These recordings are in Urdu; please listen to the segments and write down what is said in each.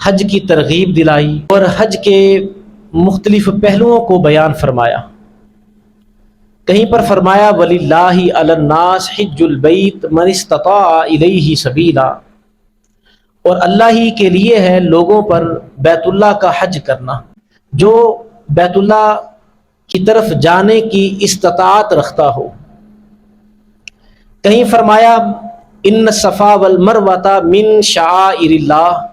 حج کی ترغیب دلائی اور حج کے مختلف پہلوؤں کو بیان فرمایا۔ کہیں پر فرمایا وَلِلَّهِ عَلَى النَّاسِ حِجُّ الْبَيْتِ مَنِ اسْتَطَاعَ إِلَيْهِ سَبِيلًا، اور اللہ ہی کے لیے ہے لوگوں پر بیت اللہ کا حج کرنا جو بیت اللہ کی طرف جانے کی استطاعت رکھتا ہو۔ کہیں فرمایا ان الصفا والمروہ من شعائر اللہ،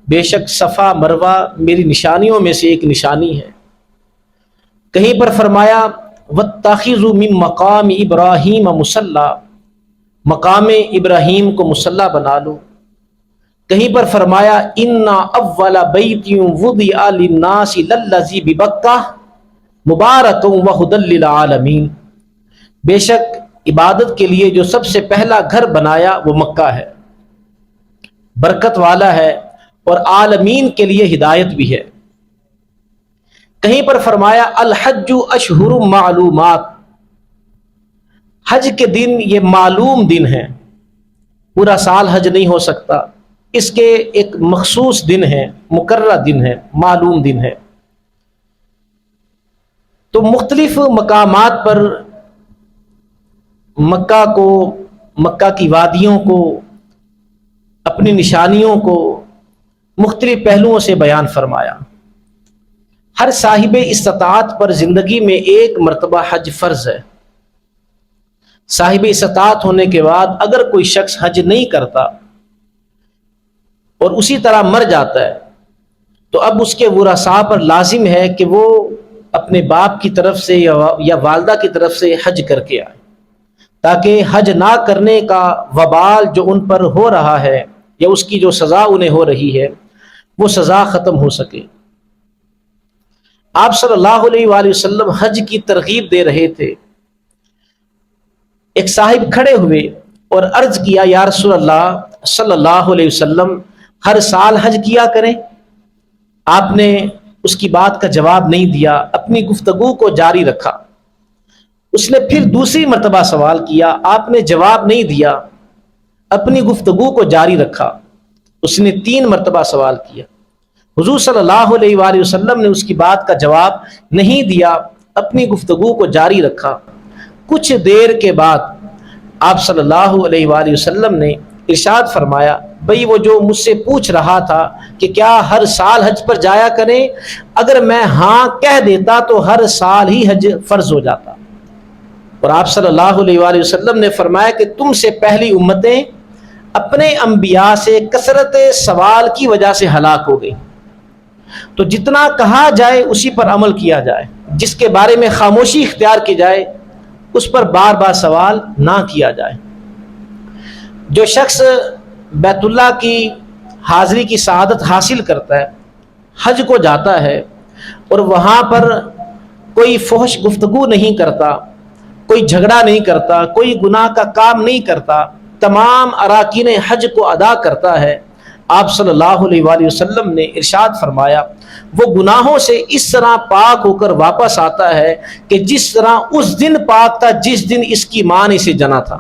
بے شک صفا مروہ میری نشانیوں میں سے ایک نشانی ہے۔ کہیں پر فرمایا واتخذوا من مقام ابراہیم مصلی، مقام ابراہیم کو مصلی بنا لو۔ کہیں پر فرمایا ان اول بیت وضع للناس للذی ببکہ مبارک وہدی للعالمین، بے شک عبادت کے لیے جو سب سے پہلا گھر بنایا وہ مکہ ہے، برکت والا ہے اور عالمین کے لیے ہدایت بھی ہے۔ کہیں پر فرمایا الحج اشہر معلومات، حج کے دن یہ معلوم دن ہے، پورا سال حج نہیں ہو سکتا، اس کے ایک مخصوص دن ہے، مقررہ دن ہے، معلوم دن ہے۔ تو مختلف مقامات پر مکہ کو، مکہ کی وادیوں کو، اپنی نشانیوں کو مختلف پہلوؤں سے بیان فرمایا۔ ہر صاحب استطاعت پر زندگی میں ایک مرتبہ حج فرض ہے۔ صاحب استطاعت ہونے کے بعد اگر کوئی شخص حج نہیں کرتا اور اسی طرح مر جاتا ہے تو اب اس کے ورثاء پر لازم ہے کہ وہ اپنے باپ کی طرف سے یا والدہ کی طرف سے حج کر کے آئے، تاکہ حج نہ کرنے کا وبال جو ان پر ہو رہا ہے یا اس کی جو سزا انہیں ہو رہی ہے وہ سزا ختم ہو سکے۔ آپ صلی اللہ علیہ وآلہ وسلم حج کی ترغیب دے رہے تھے، ایک صاحب کھڑے ہوئے اور عرض کیا یا رسول اللہ صلی اللہ علیہ وسلم ہر سال حج کیا کریں۔ آپ نے اس کی بات کا جواب نہیں دیا، اپنی گفتگو کو جاری رکھا۔ اس نے پھر دوسری مرتبہ سوال کیا، آپ نے جواب نہیں دیا، اپنی گفتگو کو جاری رکھا۔ اس نے 3 مرتبہ سوال کیا، حضور صلی اللہ علیہ وآلہ وسلم نے اس کی بات کا جواب نہیں دیا، اپنی گفتگو کو جاری رکھا۔ کچھ دیر کے بعد آپ صلی اللہ علیہ وآلہ وسلم نے ارشاد فرمایا بھئی وہ جو مجھ سے پوچھ رہا تھا کہ کیا ہر سال حج پر جایا کریں، اگر میں ہاں کہہ دیتا تو ہر سال ہی حج فرض ہو جاتا۔ اور آپ صلی اللہ علیہ وآلہ وسلم نے فرمایا کہ تم سے پہلی امتیں اپنے انبیاء سے کثرت سوال کی وجہ سے ہلاک ہو گئی۔ تو جتنا کہا جائے اسی پر عمل کیا جائے، جس کے بارے میں خاموشی اختیار کی جائے اس پر بار بار سوال نہ کیا جائے۔ جو شخص بیت اللہ کی حاضری کی سعادت حاصل کرتا ہے، حج کو جاتا ہے اور وہاں پر کوئی فحش گفتگو نہیں کرتا، کوئی جھگڑا نہیں کرتا، کوئی گناہ کا کام نہیں کرتا، تمام اراکین حج کو ادا کرتا ہے، آپ صلی اللہ علیہ وآلہ وسلم نے ارشاد فرمایا وہ گناہوں سے اس طرح پاک ہو کر واپس آتا ہے کہ جس طرح اس دن پاک تھا جس دن اس کی ماں نے اسے جنا تھا۔